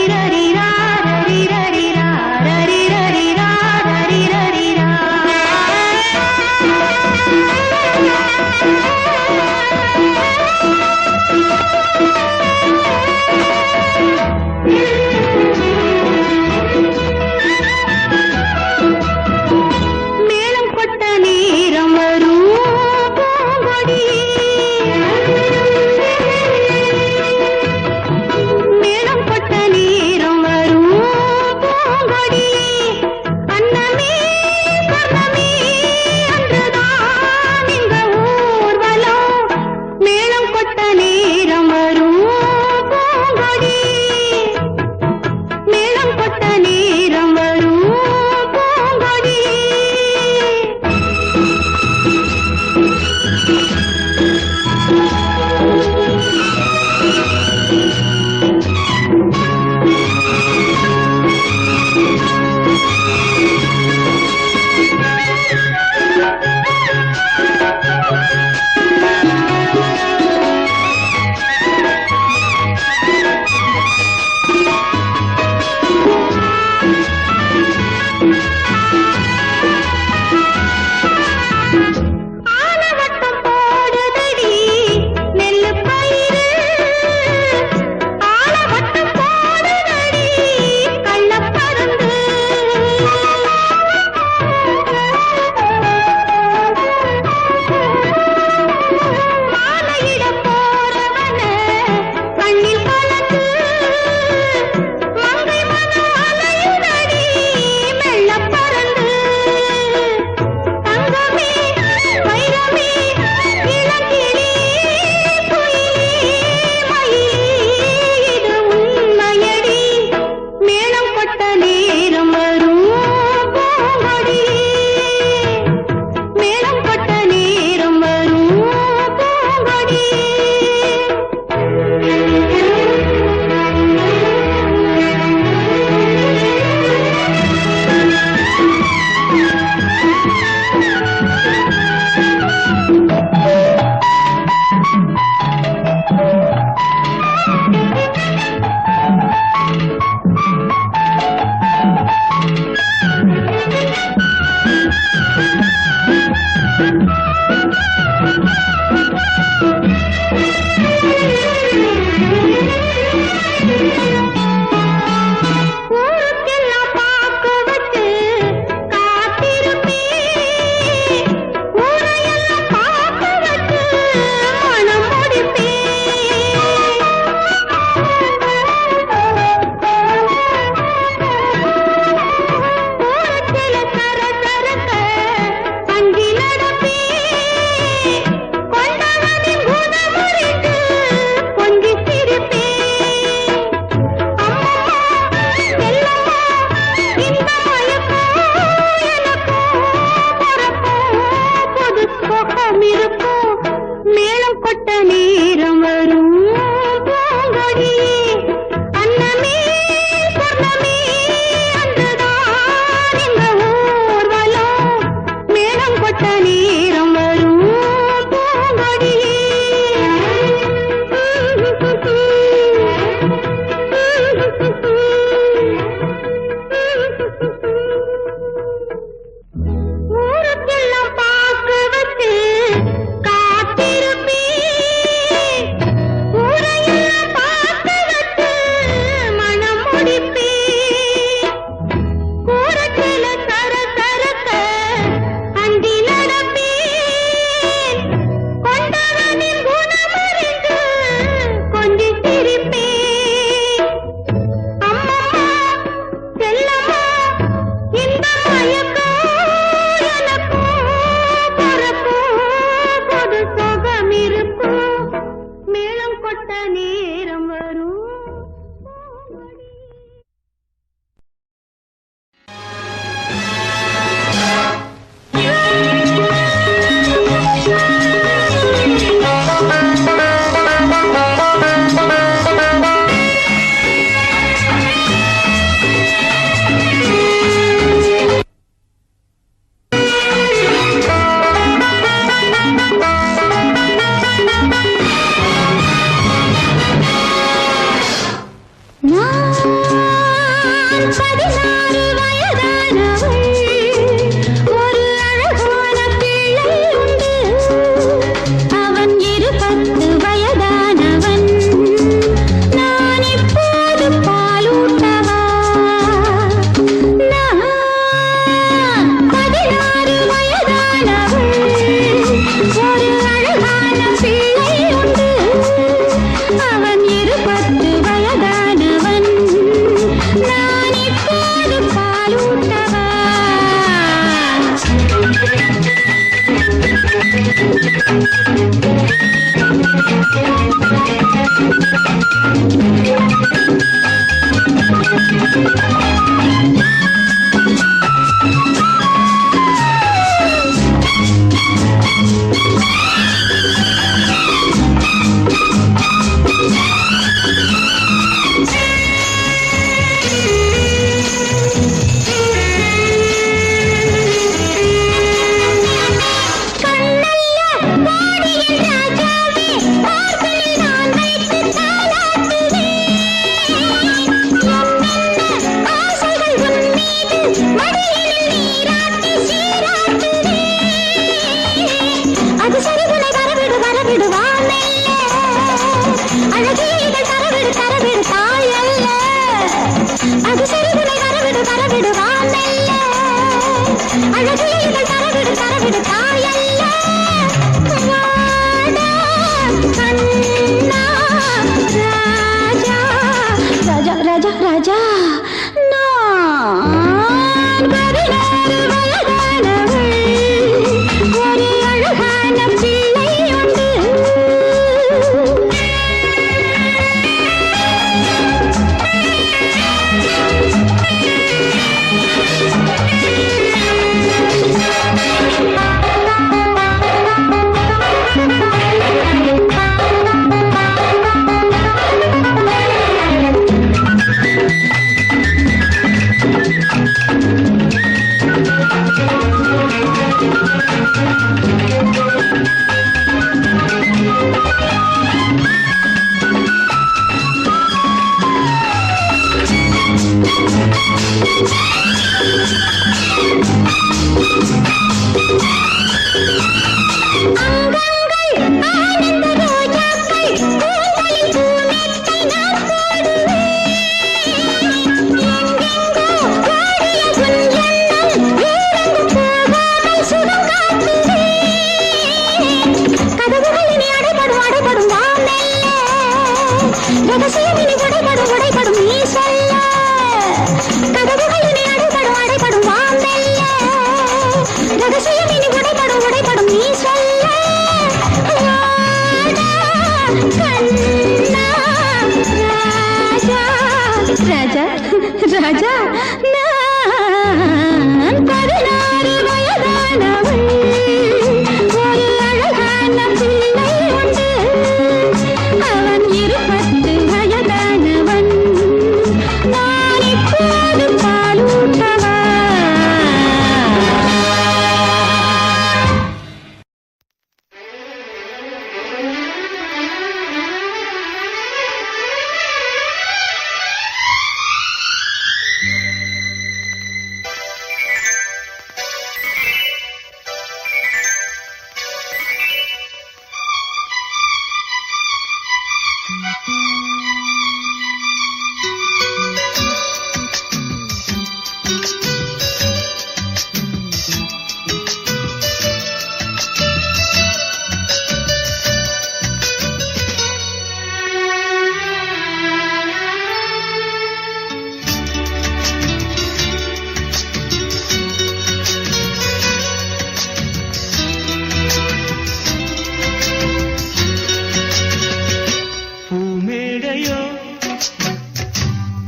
அவன் 20 வயதானவன்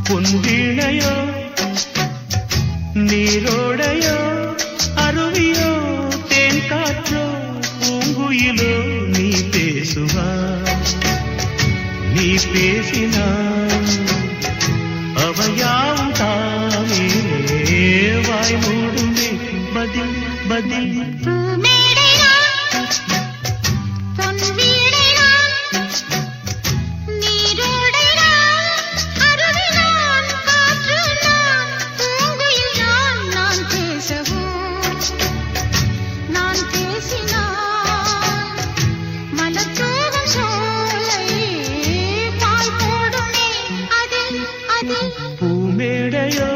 பொன்வீணையோ நீரோடையோ அருவியோ தேன் காற்றோ பூங்குயிலோ நீ பேசுவா நீ பேசினாய் அவையாவும் தாமே வாய் மூடுமே பதில் பதில் பூமேடையோ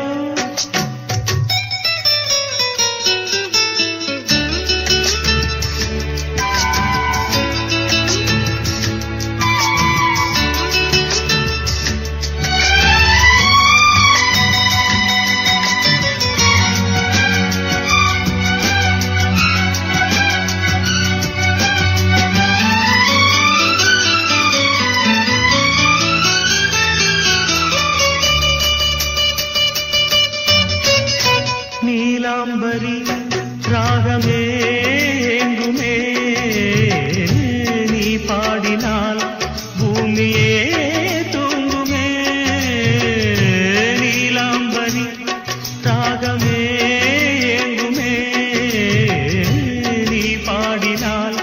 நீலாம்பரி ராகமே எங்குமே நீ பாடினால் பூமியே தூங்குமே நீலாம்பரி ராகமே எங்குமே நீ பாடினால்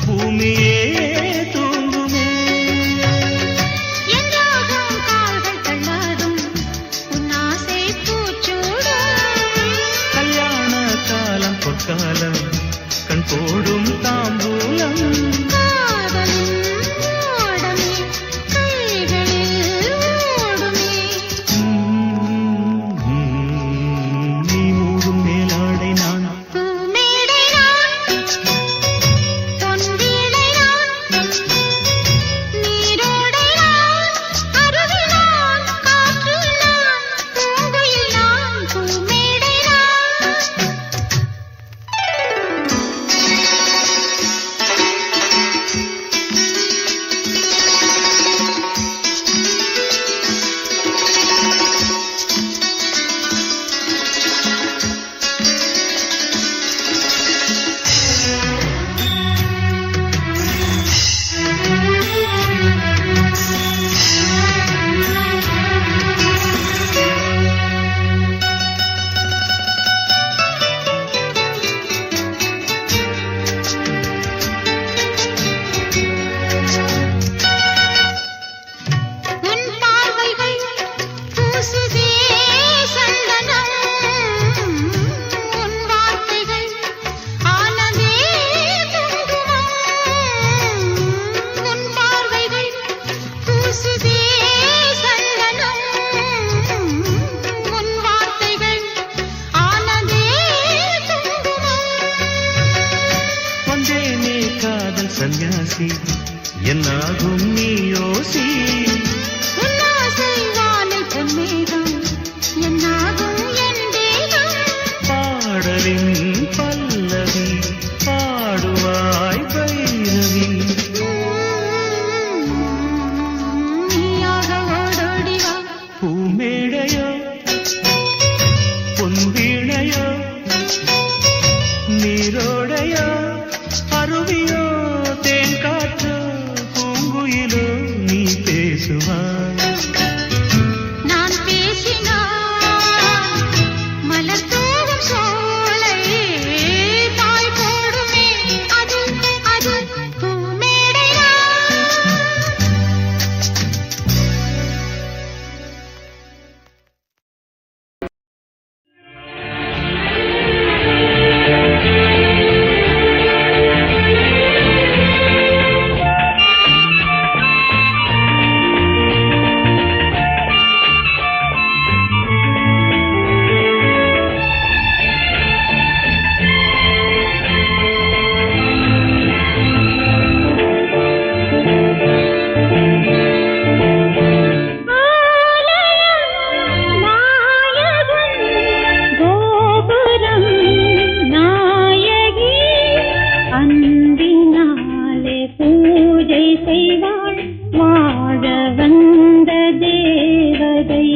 பூமியே தூங்குமே காலம் கண் போடும் தாம்பூலம் நீ மூடும் மேலாடை நான் சன்னியாசி என்னாகும் நீ யோசி பாடலின் பல்லவி பாடுவாய் பைரவி பூமேடையோ பொன்வீணையோ நீரோடையோ அருவியோ தேன் காற்றோ பூங்குயிலோ நீ பேசுவா பூஜை செய்வாள் வாழ வந்த தேவதை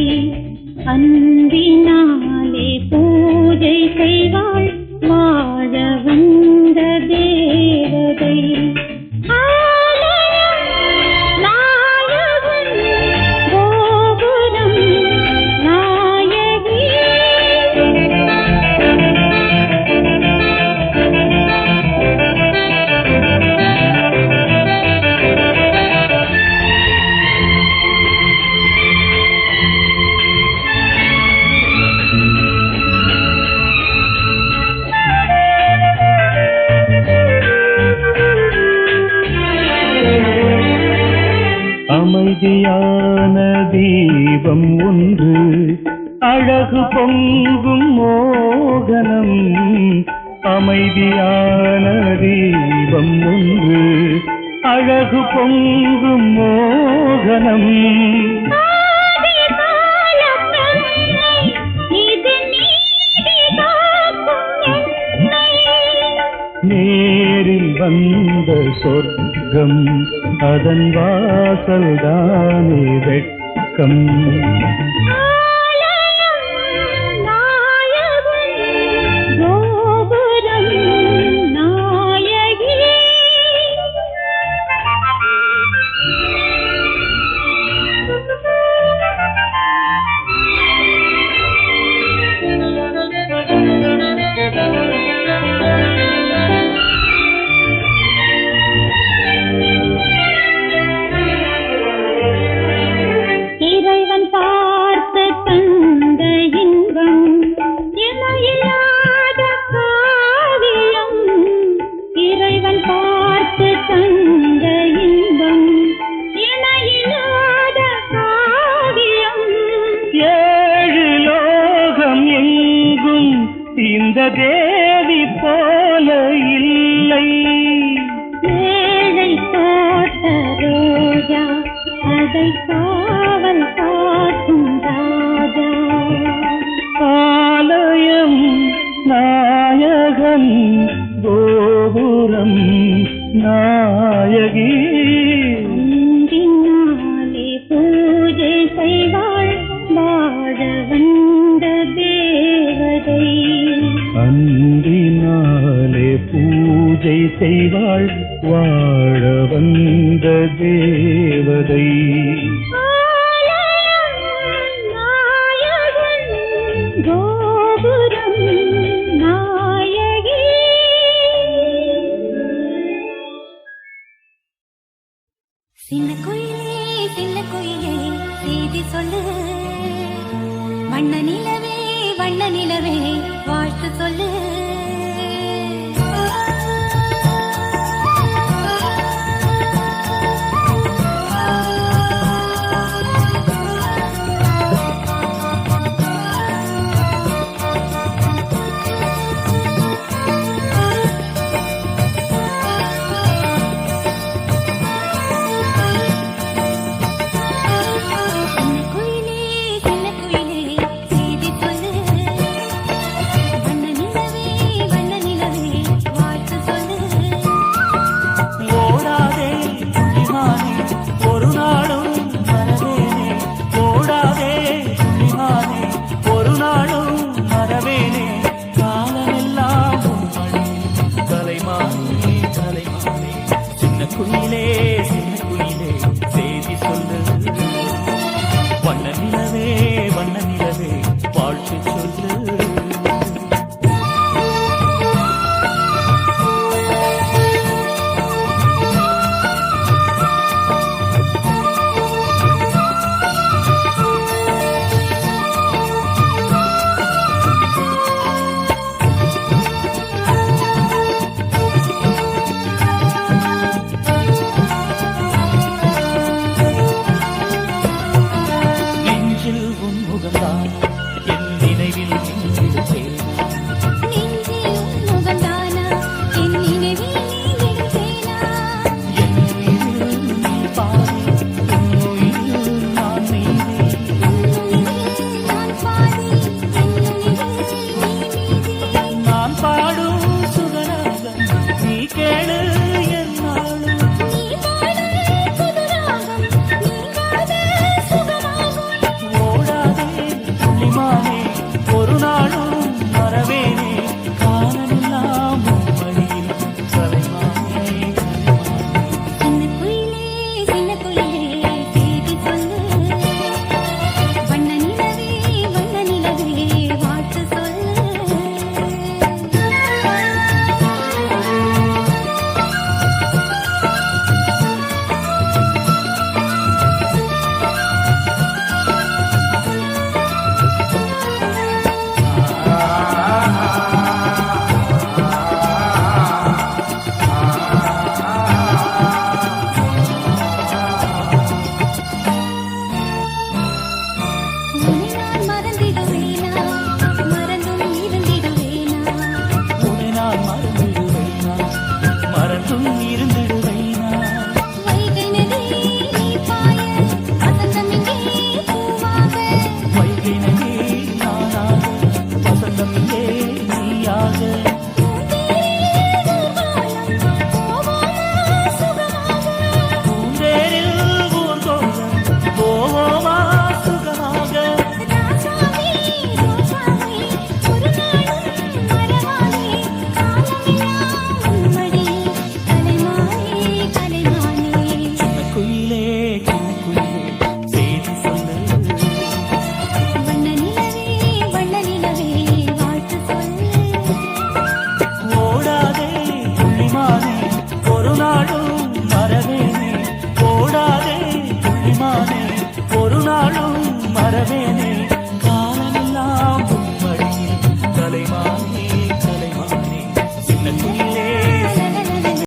அன்பினாலே பூஜை செய்வாள் வாழ வந்த தேவதை அமைதியான தீபம் ஒன்று அழகு பொங்கும் மோகனம் அமைதியான தீபம் ஒன்று அழகு பொங்கும் மோகனம் நேரில் வந்த சொர்க்கம் அதன் வாசல் தானே வெட்கம் இந்த தேவி போல இல்லை ஏழை போட்ட ரோஜா அதை காவல் காக்கும் ராஜா ஆலயம் நாயகன் கோபுரம் நாயகி அன்பினாலே பூஜை செய்வாள் வாழ வந்த தேவதை அன்பினாலே பூஜை செய்வாள் வாழ வந்த தேவதை நாயகன் கோபுரம் நாயகி சின்ன குயிலே செய்தி சொல்லு வண்ண நிலவே வாழ்த்து சொல்லு மறவேனே